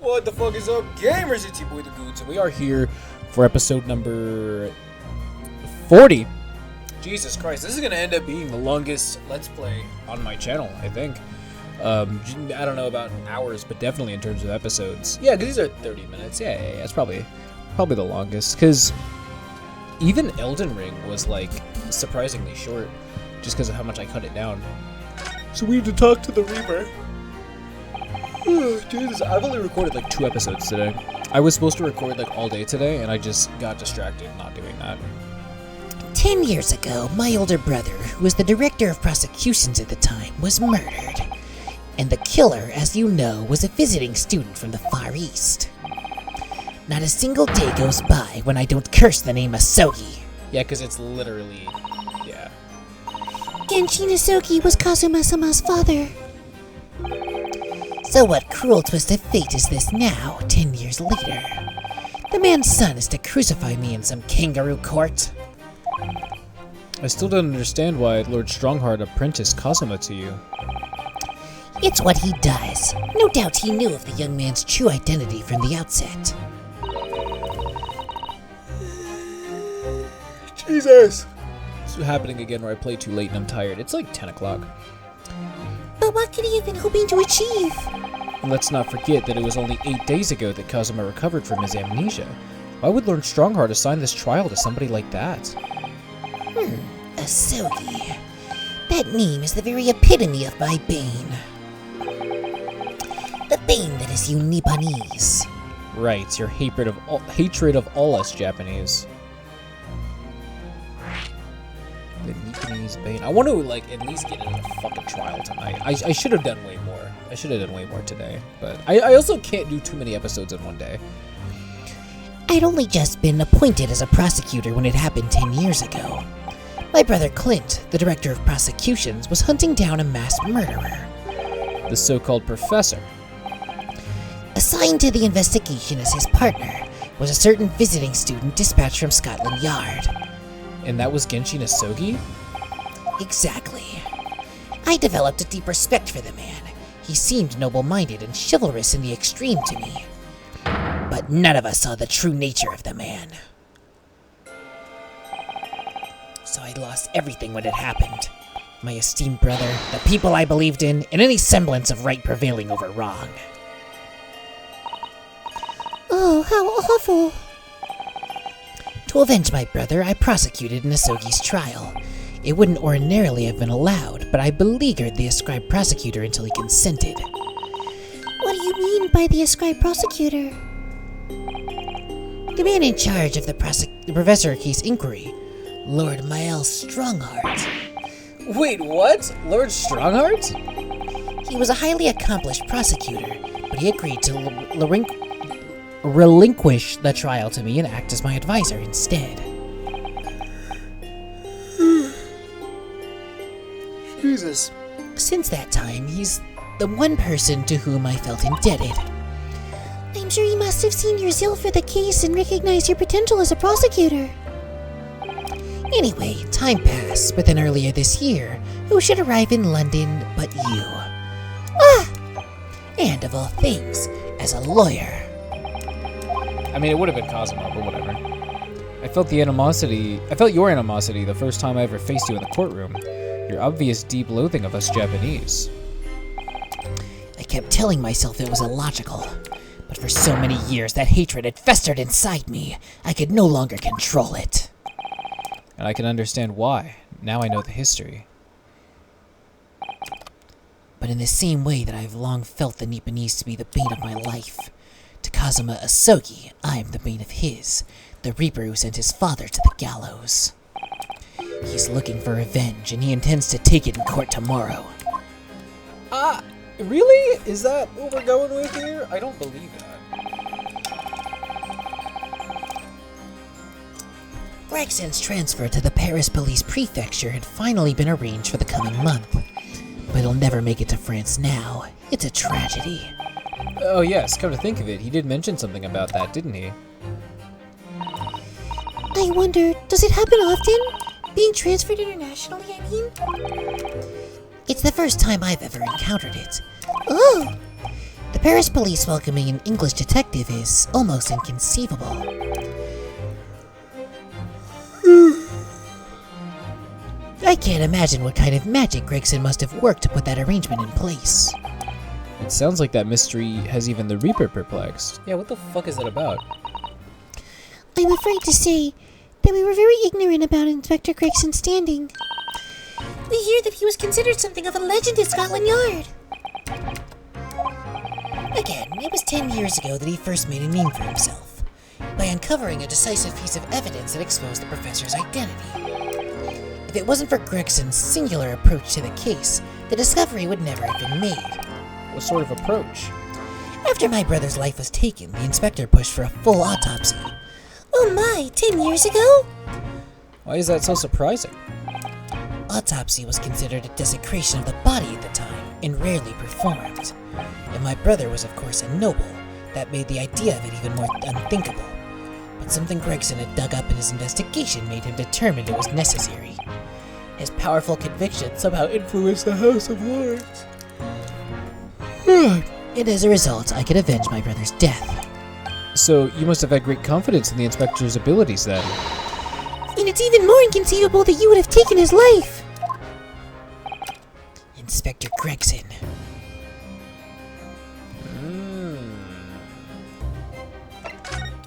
What the fuck is up, gamers? It's your boy the Goods, and we are here for episode number 40. Jesus Christ, this is gonna end up being the longest Let's Play on my channel, I think. I don't know about hours, but definitely in terms of episodes. Yeah, because these are 30 minutes. Yeah, it's probably the longest. Because even Elden Ring was like surprisingly short, just because of how much I cut it down. So we had to talk to the Reaper. Jesus, I've only recorded like 2 episodes today. I was supposed to record like all day today, and I just got distracted not doing that. 10 years ago, my older brother, who was the director of prosecutions at the time, was murdered. And the killer, as you know, was a visiting student from the Far East. Not a single day goes by when I don't curse the name Asogi. Yeah, because it's literally, yeah. Genshin Asogi was Kazuma-sama's father. So what cruel twist of fate is this now, 10 years later? The man's son is to crucify me in some kangaroo court. I still don't understand why Lord Strongheart apprenticed Kazuma to you. It's what he does. No doubt he knew of the young man's true identity from the outset. Jesus! This is happening again where I play too late and I'm tired. It's like 10 o'clock. But what could he have been hoping to achieve? And let's not forget that it was only 8 days ago that Kazuma recovered from his amnesia. Why would Lord Strongheart assign this trial to somebody like that? Asogi. That name is the very epitome of my bane. The bane that is you Nipponese. Right, your hatred of all us Japanese. The Nipponese bane. I want to like at least get into a fucking trial tonight. I should have done way more. I should have done way more today. But I also can't do too many episodes in one day. I'd only just been appointed as a prosecutor when it happened 10 years ago. My brother Clint, the director of prosecutions, was hunting down a mass murderer. The so-called professor. Assigned to the investigation as his partner was a certain visiting student dispatched from Scotland Yard. And that was Genshin Asogi? Exactly. I developed a deep respect for the man. He seemed noble-minded and chivalrous in the extreme to me. But none of us saw the true nature of the man. So I lost everything when it happened. My esteemed brother, the people I believed in, and any semblance of right prevailing over wrong. Oh, how awful. To avenge my brother, I prosecuted Asogi's trial. It wouldn't ordinarily have been allowed, but I beleaguered the ascribed prosecutor until he consented. What do you mean by the ascribed prosecutor? The man in charge of the professor case inquiry, Lord Mael Strongheart. Wait, what? Lord Strongheart? He was a highly accomplished prosecutor, but he agreed to relinquish the trial to me and act as my advisor instead. Jesus. Since that time, he's the one person to whom I felt indebted. I'm sure he must have seen your zeal for the case and recognized your potential as a prosecutor. Anyway, time passed, but then earlier this year, who should arrive in London but you? And of all things, as a lawyer. I mean, it would have been Kazuma, but whatever. I felt your animosity the first time I ever faced you in the courtroom. Your obvious deep loathing of us Japanese. I kept telling myself it was illogical, but for so many years that hatred had festered inside me, I could no longer control it. And I can understand why. Now I know the history. But in the same way that I've long felt the Nipponese to be the bane of my life, to Kazuma Asogi, I am the bane of his, the Reaper who sent his father to the gallows. He's looking for revenge, and he intends to take it in court tomorrow. Really? Is that what we're going with here? I don't believe that. Gregsson's transfer to the Paris Police Prefecture had finally been arranged for the coming month. But he'll never make it to France now. It's a tragedy. Oh yes, come to think of it, he did mention something about that, didn't he? I wonder, does it happen often? Being transferred internationally, I mean? It's the first time I've ever encountered it. Oh! The Paris police welcoming an English detective is almost inconceivable. I can't imagine what kind of magic Gregson must have worked to put that arrangement in place. It sounds like that mystery has even the Reaper perplexed. Yeah, what the fuck is that about? I'm afraid to say that we were very ignorant about Inspector Gregson's standing. We hear that he was considered something of a legend at Scotland Yard. Again, it was 10 years ago that he first made a name for himself, by uncovering a decisive piece of evidence that exposed the professor's identity. If it wasn't for Gregson's singular approach to the case, the discovery would never have been made. What sort of approach? After my brother's life was taken, the inspector pushed for a full autopsy. Oh my, 10 years ago? Why is that so surprising? Autopsy was considered a desecration of the body at the time, and rarely performed. And my brother was of course a noble. That made the idea of it even more unthinkable. But something Gregson had dug up in his investigation made him determined it was necessary. His powerful conviction somehow influenced the House of Lords. And as a result, I could avenge my brother's death. So, you must have had great confidence in the inspector's abilities then. And it's even more inconceivable that you would have taken his life! Inspector Gregson.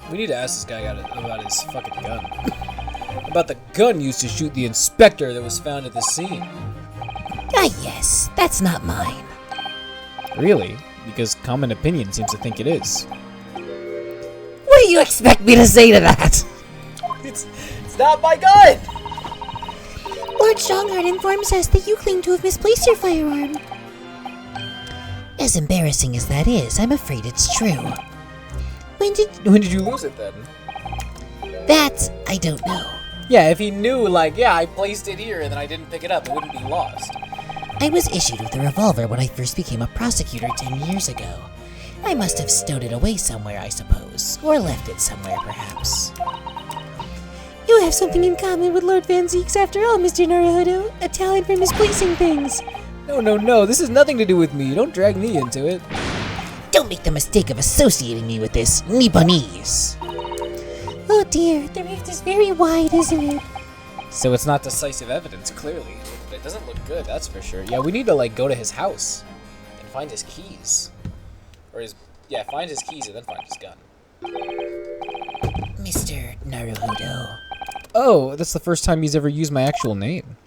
We need to ask this guy about his fucking gun. About the gun used to shoot the inspector that was found at the scene. Ah yes, that's not mine. Really? Because common opinion seems to think it is. What do you expect me to say to that? It's not my gun! Lord Strongheart informs us that you claim to have misplaced your firearm. As embarrassing as that is, I'm afraid it's true. When did you lose it then? That, I don't know. Yeah, if he knew, like, yeah, I placed it here and then I didn't pick it up, it wouldn't be lost. I was issued with a revolver when I first became a prosecutor 10 years ago. I must have stowed it away somewhere, I suppose. Or left it somewhere, perhaps. You have something in common with Lord Van Zieks after all, Mr. Naruhodo. A talent for misplacing things. No, this has nothing to do with me. Don't drag me into it. Don't make the mistake of associating me with this Nipponese. Oh dear, the rift is very wide, isn't it? So it's not decisive evidence, clearly. It doesn't look good, that's for sure. Yeah, we need to, like, go to his house and find his keys. Or find his keys and then find his gun. Mr. Naruhodo. Oh, that's the first time he's ever used my actual name.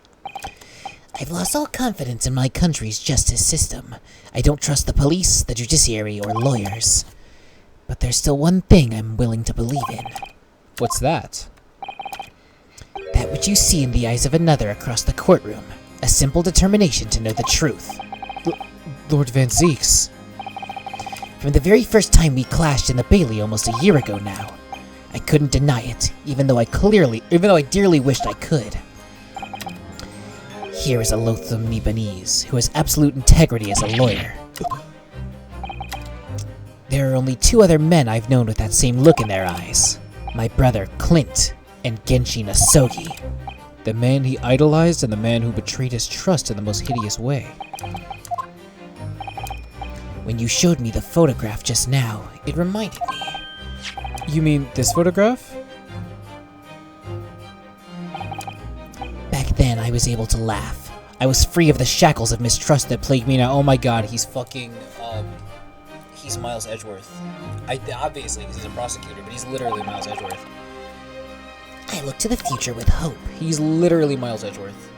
I've lost all confidence in my country's justice system. I don't trust the police, the judiciary, or lawyers. But there's still one thing I'm willing to believe in. What's that? That which you see in the eyes of another across the courtroom. A simple determination to know the truth. Lord Van Zieks. From the very first time we clashed in the Bailey almost a year ago now, I couldn't deny it, even though I dearly wished I could. Here is a loathsome Nipponese, who has absolute integrity as a lawyer. There are only two other men I've known with that same look in their eyes. My brother, Clint, and Genshin Asogi. The man he idolized and the man who betrayed his trust in the most hideous way. When you showed me the photograph just now, it reminded me. You mean this photograph? Back then, I was able to laugh. I was free of the shackles of mistrust that plagued me now. Oh my god, he's fucking, he's Miles Edgeworth. Obviously, because he's a prosecutor, but he's literally Miles Edgeworth. I look to the future with hope. He's literally Miles Edgeworth.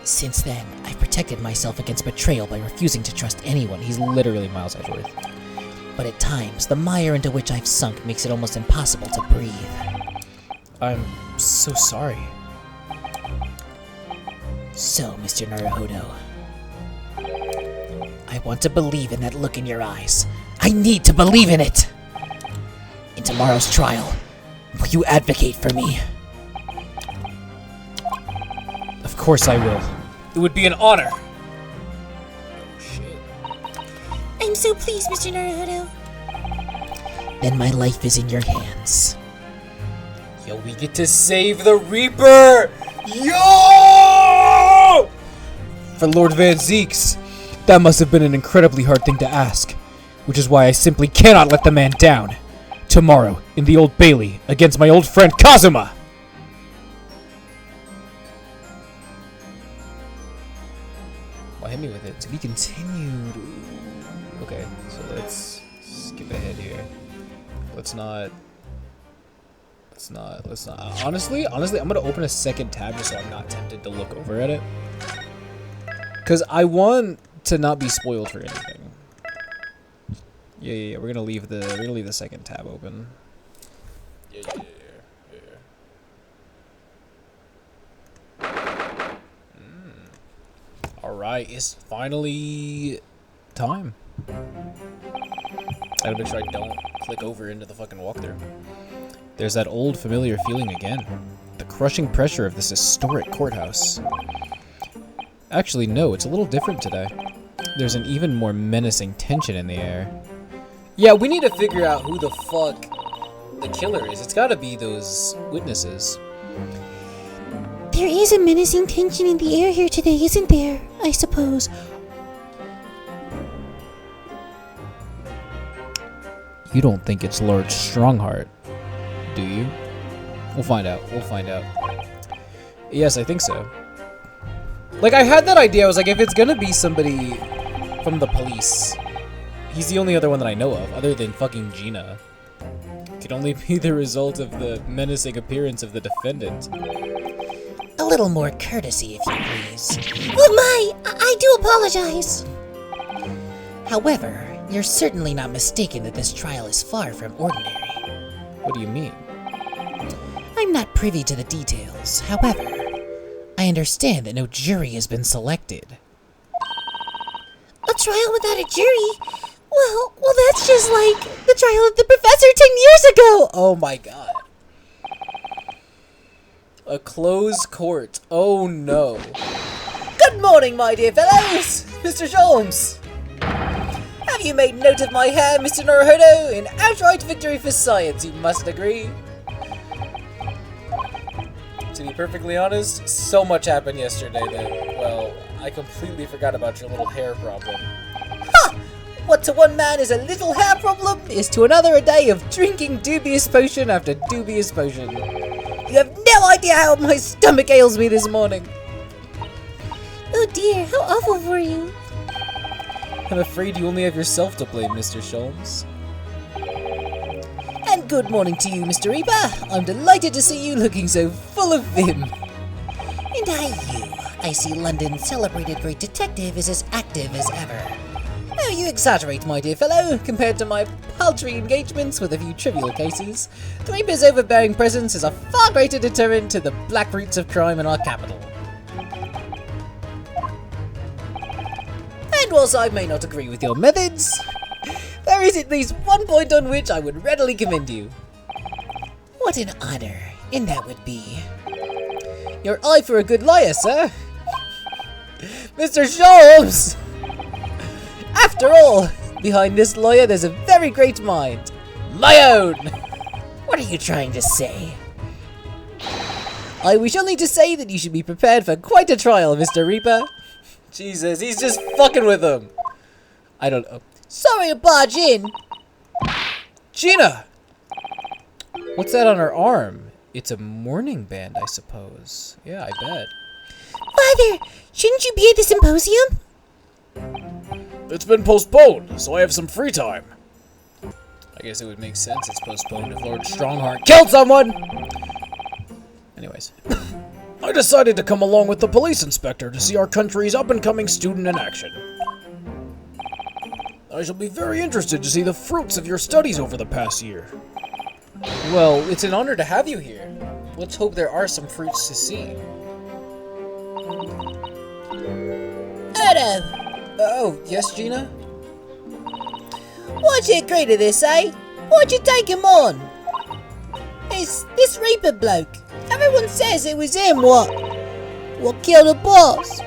Since then, I've protected myself against betrayal by refusing to trust anyone. He's literally Miles Edgeworth. But at times, the mire into which I've sunk makes it almost impossible to breathe. I'm so sorry. So, Mr. Naruhodo, I want to believe in that look in your eyes. I need to believe in it! In tomorrow's trial, will you advocate for me? Of course I will. It would be an honor. Oh, shit. I'm so pleased, Mr. Naruhodo. Then my life is in your hands. Yo, we get to save the Reaper! Yo! For Lord Van Zieks, that must have been an incredibly hard thing to ask. which is why I simply cannot let the man down. Tomorrow, in the Old Bailey, against my old friend Kazuma! Well, hit me with it. To be continued. Ooh. Okay, so let's skip ahead here. Let's not. Honestly, I'm gonna open a second tab just so I'm not tempted to look over at it. Cause I want to not be spoiled for anything. Yeah. We're gonna leave the second tab open. Yeah. All right, it's finally time. I gotta make sure I don't click over into the fucking walkthrough. There's that old familiar feeling again. The crushing pressure of this historic courthouse. Actually, no, it's a little different today. There's an even more menacing tension in the air. Yeah, we need to figure out who the fuck the killer is. It's gotta be those witnesses. There is a menacing tension in the air here today, isn't there? I suppose. You don't think it's Lord Strongheart, do you? We'll find out. Yes, I think so. Like, I had that idea. I was like, if it's gonna be somebody from the police, he's the only other one that I know of, other than fucking Gina. It could only be the result of the menacing appearance of the defendant. A little more courtesy, if you please. Oh my! I do apologize! However, you're certainly not mistaken that this trial is far from ordinary. What do you mean? I'm not privy to the details. However, I understand that no jury has been selected. A trial without a jury? Well, that's just like the trial of the professor 10 years ago! Oh my god. A closed court. Oh no. Good morning, my dear fellows! Mr. Sholmes! Have you made note of my hair, Mr. Naruhodo? An outright victory for science, you must agree. To be perfectly honest, so much happened yesterday that, well, I completely forgot about your little hair problem. Ha! What to one man is a little hair problem is to another a day of drinking dubious potion after dubious potion. You have no idea how my stomach ails me this morning. Oh dear, how awful for you. I'm afraid you only have yourself to blame, Mr. Sholmes. And good morning to you, Mr. Reaper. I'm delighted to see you looking so full of vim. And I see London's celebrated great detective is as active as ever. Oh, you exaggerate, my dear fellow. Compared to my paltry engagements with a few trivial cases, the Reaper's overbearing presence is a far greater deterrent to the black roots of crime in our capital. And whilst I may not agree with your methods, there is at least one point on which I would readily commend you. What an honor, and that would be... Your eye for a good liar, sir. Mr. Sholmes! After all, behind this lawyer there's a very great mind. My own! What are you trying to say? I wish only to say that you should be prepared for quite a trial, Mr. Reaper. Jesus, he's just fucking with him. I don't know. Sorry to barge in. Gina! What's that on her arm? It's a mourning band, I suppose. Yeah, I bet. Father, shouldn't you be at the symposium? It's been postponed, so I have some free time. I guess it would make sense it's postponed if Lord Strongheart killed someone! Anyways. I decided to come along with the police inspector to see our country's up-and-coming student in action. I shall be very interested to see the fruits of your studies over the past year. Well, it's an honor to have you here. Let's hope there are some fruits to see. Otto! Oh, yes, Gina? What's your grade of this, eh? Why'd you take him on? It's this Reaper bloke. Everyone says it was him, what killed the boss.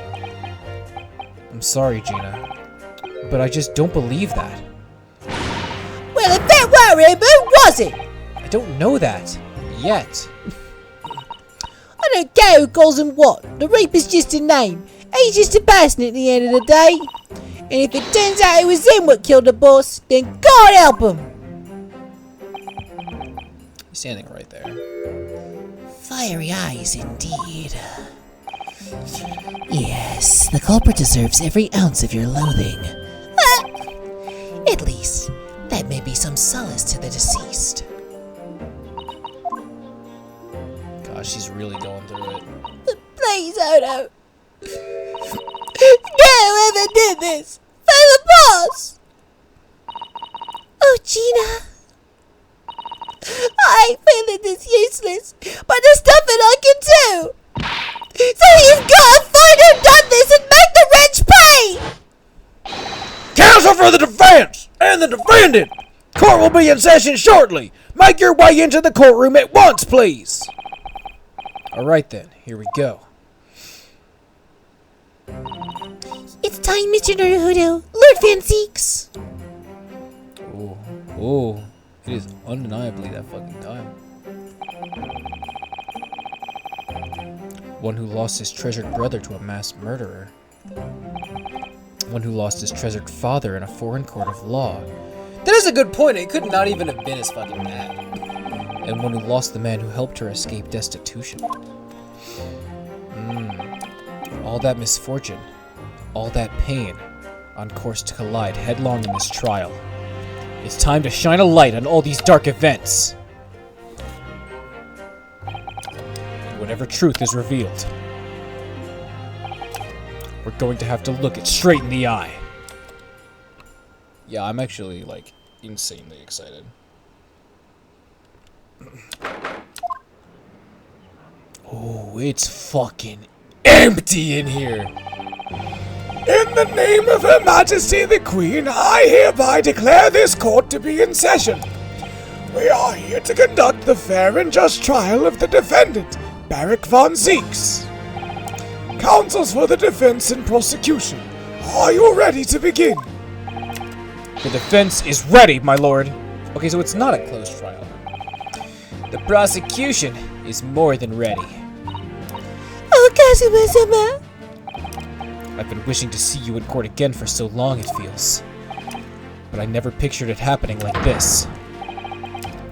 I'm sorry, Gina, but I just don't believe that. Well, if that were him, who was it? I don't know that. Yet. I don't care who calls him what. The Reaper's just a name. He's just a person at the end of the day. And if it turns out it was him what killed the boss, then God help him! He's standing right there. Fiery eyes indeed. Yes, the culprit deserves every ounce of your loathing. At least, that may be some solace to the deceased. Gosh, she's really going through it. Please, Odo. Whoever did this, for the boss! Oh, Gina. I feel it is useless, but there's nothing I can do. So you've got to find who done this and make the wretch pay! Counsel for the defense and the defendant! Court will be in session shortly. Make your way into the courtroom at once, please. Alright then, here we go. It's time, Mr. Naruto. Lord Van Zeeks. Oh, it is undeniably that fucking time. One who lost his treasured brother to a mass murderer. One who lost his treasured father in a foreign court of law. That is a good point. It could not even have been as fucking bad. And one who lost the man who helped her escape destitution. All that misfortune, all that pain, on course to collide headlong in this trial. It's time to shine a light on all these dark events. And whatever truth is revealed, we're going to have to look it straight in the eye. Yeah, I'm actually, like, insanely excited. Oh, it's fucking empty in here. In the name of Her Majesty the Queen, I hereby declare this court to be in session. We are here to conduct the fair and just trial of the defendant, Barak von Zeeks. Counsels for the defense and prosecution, are you ready to begin? The defense is ready, my lord. Okay, so it's not a closed trial. The prosecution is more than ready. Oh, Kazuma-sama. I've been wishing to see you in court again for so long, it feels. But I never pictured it happening like this.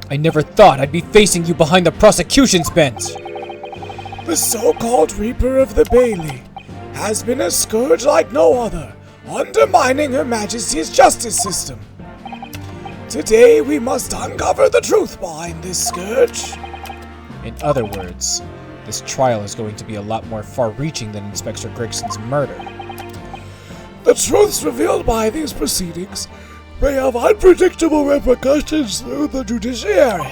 I never thought I'd be facing you behind the prosecution's bench. The so-called Reaper of the Bailey has been a scourge like no other, undermining Her Majesty's justice system. Today we must uncover the truth behind this scourge. In other words, this trial is going to be a lot more far-reaching than Inspector Gregson's murder. The truths revealed by these proceedings may have unpredictable repercussions through the judiciary.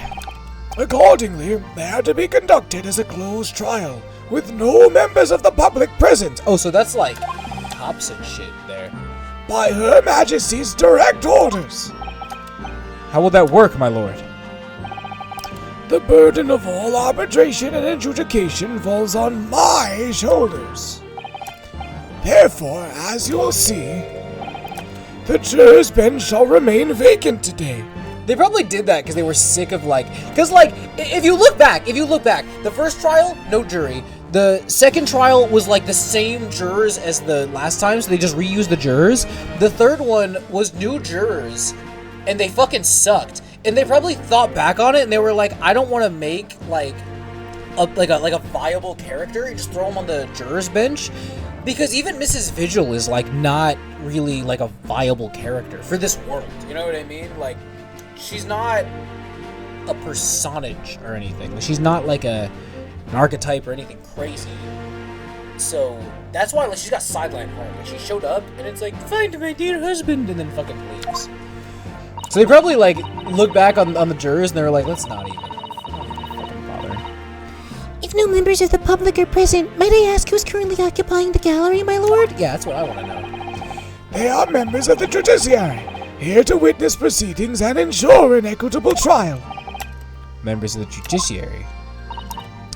Accordingly, they are to be conducted as a closed trial, with no members of the public present. Oh, so that's like cops and shit there. By Her Majesty's direct orders. How will that work, my lord? The burden of all arbitration and adjudication falls on my shoulders. Therefore, as you will see, the jurors' bench shall remain vacant today. They probably did that because they were sick of if you look back, the first trial, no jury. The second trial was like the same jurors as the last time, so they just reused the jurors. The third one was new jurors, and they fucking sucked. And they probably thought back on it, and they were like, I don't want to make like a viable character and just throw him on the jurors bench, because even Mrs. Vigil is like not really like a viable character for this world. You know what I mean? Like, she's not a personage or anything. She's not like an archetype or anything crazy. So that's why she's got sideline hard. Like, she showed up, and it's like, find my dear husband, and then fucking leaves. So they probably look back on the jurors and they were like, let's not even fucking bother. If no members of the public are present, might I ask who's currently occupying the gallery, my lord? Yeah, that's what I want to know. They are members of the judiciary, here to witness proceedings and ensure an equitable trial. Members of the judiciary?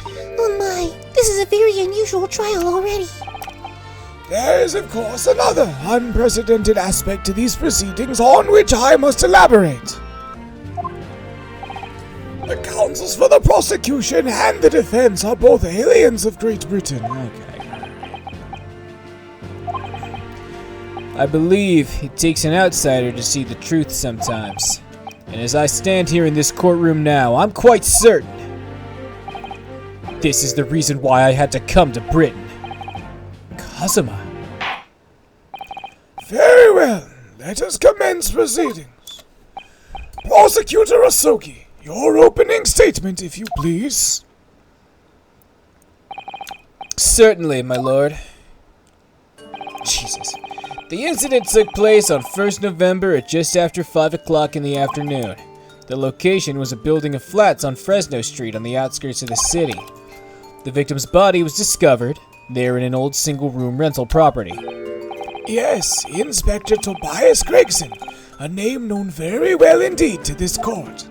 Oh my, this is a very unusual trial already. There is, of course, another unprecedented aspect to these proceedings on which I must elaborate. The counsels for the prosecution and the defense are both aliens of Great Britain. Okay. I believe it takes an outsider to see the truth sometimes. And as I stand here in this courtroom now, I'm quite certain this is the reason why I had to come to Britain. Kazuma. Very well. Let us commence proceedings. Prosecutor Asogi, your opening statement, if you please. Certainly, my lord. Jesus. The incident took place on 1st November at just after 5 o'clock in the afternoon. The location was a building of flats on Fresno Street on the outskirts of the city. The victim's body was discovered there in an old single-room rental property. Yes, Inspector Tobias Gregson, a name known very well indeed to this court.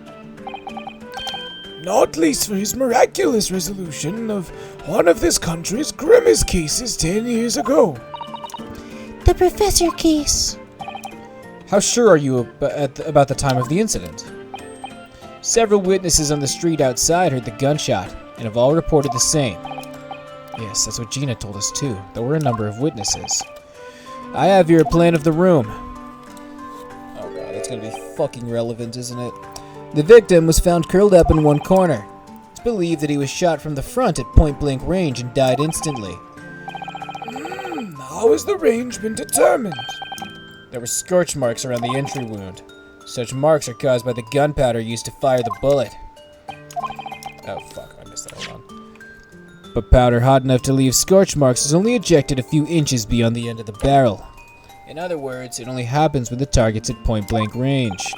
Not least for his miraculous resolution of one of this country's grimmest cases 10 years ago. The professor case. How sure are you about the time of the incident? Several witnesses on the street outside heard the gunshot and have all reported the same. Yes, that's what Gina told us too. There were a number of witnesses. I have here a plan of the room. Oh god, it's gonna be fucking relevant, isn't it? The victim was found curled up in one corner. It's believed that he was shot from the front at point-blank range and died instantly. How has the range been determined? There were scorch marks around the entry wound. Such marks are caused by the gunpowder used to fire the bullet. Oh fuck, I missed that, hold on. But powder hot enough to leave scorch marks is only ejected a few inches beyond the end of the barrel. In other words, it only happens when the target's at point-blank range.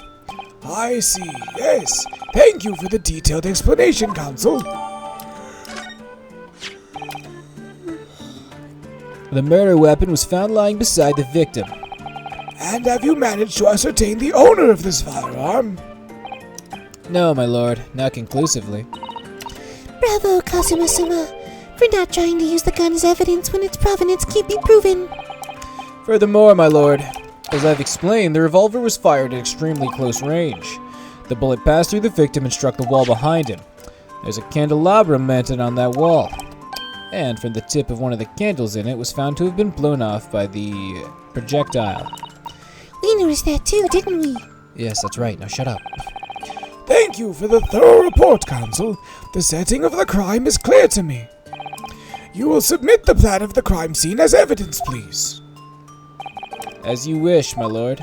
I see, yes. Thank you for the detailed explanation, Counsel. The murder weapon was found lying beside the victim. And have you managed to ascertain the owner of this firearm? No, my lord, not conclusively. Bravo, Kazuma-sama, for not trying to use the gun as evidence when its provenance can't be proven. Furthermore, my lord, as I've explained, the revolver was fired at extremely close range. The bullet passed through the victim and struck the wall behind him. There's a candelabra mounted on that wall. And from the tip of one of the candles in it was found to have been blown off by the projectile. We noticed that too, didn't we? Yes, that's right. Now shut up. Thank you for the thorough report, Counsel. The setting of the crime is clear to me. You will submit the plan of the crime scene as evidence, please. As you wish, my lord.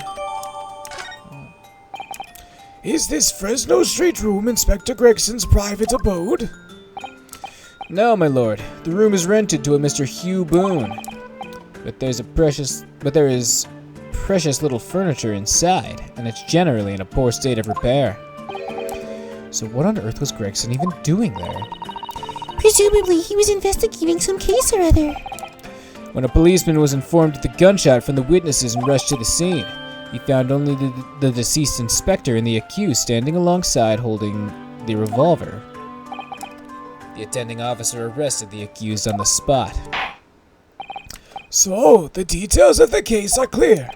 Is this Fresno Street room Inspector Gregson's private abode? No, my lord. The room is rented to a Mr. Hugh Boone. But there is precious little furniture inside, and it's generally in a poor state of repair. So what on earth was Gregson even doing there? Presumably, he was investigating some case or other. When a policeman was informed of the gunshot from the witnesses and rushed to the scene, he found only the deceased inspector and the accused standing alongside holding the revolver. The attending officer arrested the accused on the spot. So, the details of the case are clear.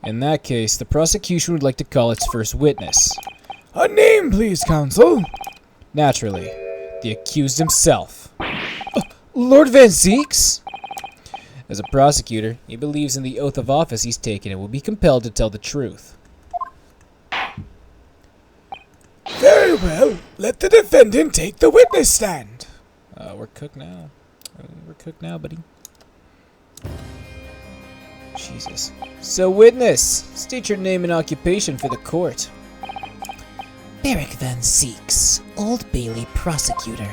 In that case, the prosecution would like to call its first witness. A name, please, Counsel. Naturally, the accused himself. Lord Van Zeeks? As a prosecutor, he believes in the oath of office he's taken and will be compelled to tell the truth. Very well. Let the defendant take the witness stand. We're cooked now. We're cooked now, buddy. Jesus. So, witness, state your name and occupation for the court. Beric Van Zeeks, Old Bailey prosecutor.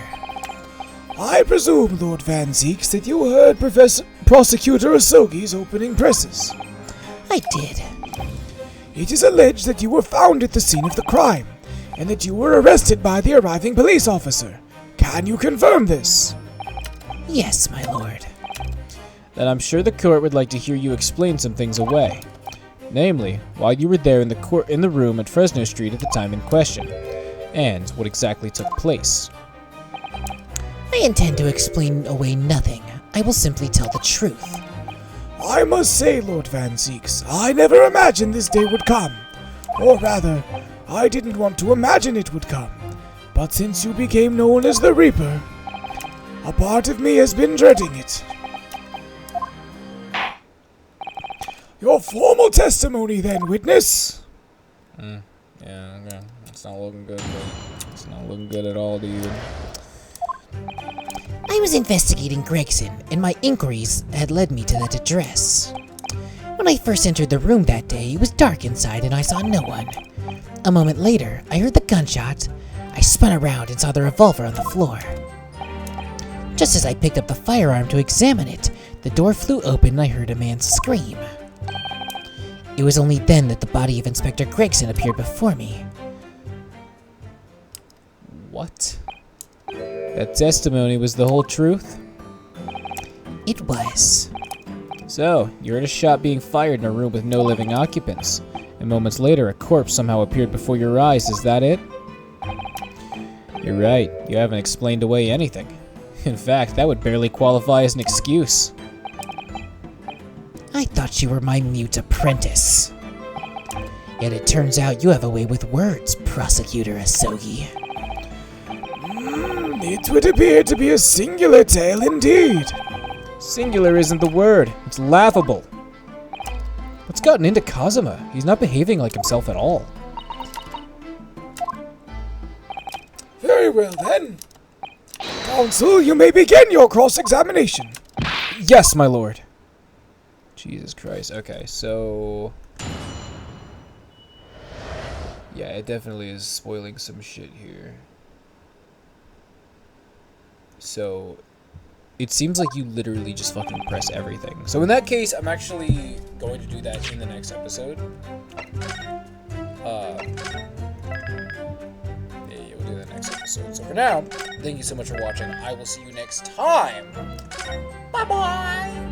I presume, Lord Van Zeeks, that you heard Prosecutor Asogi's opening presses. I did. It is alleged that you were found at the scene of the crime, and that you were arrested by the arriving police officer. Can you confirm this? Yes, my lord. Then I'm sure the court would like to hear you explain some things away. Namely, why you were there in the room at Fresno Street at the time in question, and what exactly took place. I intend to explain away nothing. I will simply tell the truth. I must say, Lord Van Zeeks, I never imagined this day would come. Or rather, I didn't want to imagine it would come. But since you became known as the Reaper, a part of me has been dreading it. Your formal testimony, then, witness. Yeah, okay. It's not looking good. It's not looking good at all, dude. I was investigating Gregson, and my inquiries had led me to that address. When I first entered the room that day, it was dark inside and I saw no one. A moment later, I heard the gunshot. I spun around and saw the revolver on the floor. Just as I picked up the firearm to examine it, the door flew open and I heard a man scream. It was only then that the body of Inspector Gregson appeared before me. What? That testimony was the whole truth? It was. So, you heard a shot being fired in a room with no living occupants, and moments later a corpse somehow appeared before your eyes, is that it? You're right, you haven't explained away anything. In fact, that would barely qualify as an excuse. I thought you were my mute apprentice. Yet it turns out you have a way with words, Prosecutor Asogi. It would appear to be a singular tale indeed. Singular isn't the word, it's laughable. What's gotten into Kazuma? He's not behaving like himself at all. Very well, then. Counsel, you may begin your cross-examination. Yes, my lord. Jesus Christ. Okay, so... yeah, it definitely is spoiling some shit here. So, it seems like you literally just fucking press everything. So in that case, I'm actually going to do that in the next episode. Yeah, we'll do that next episode. So for now, thank you so much for watching. I will see you next time. Bye-bye!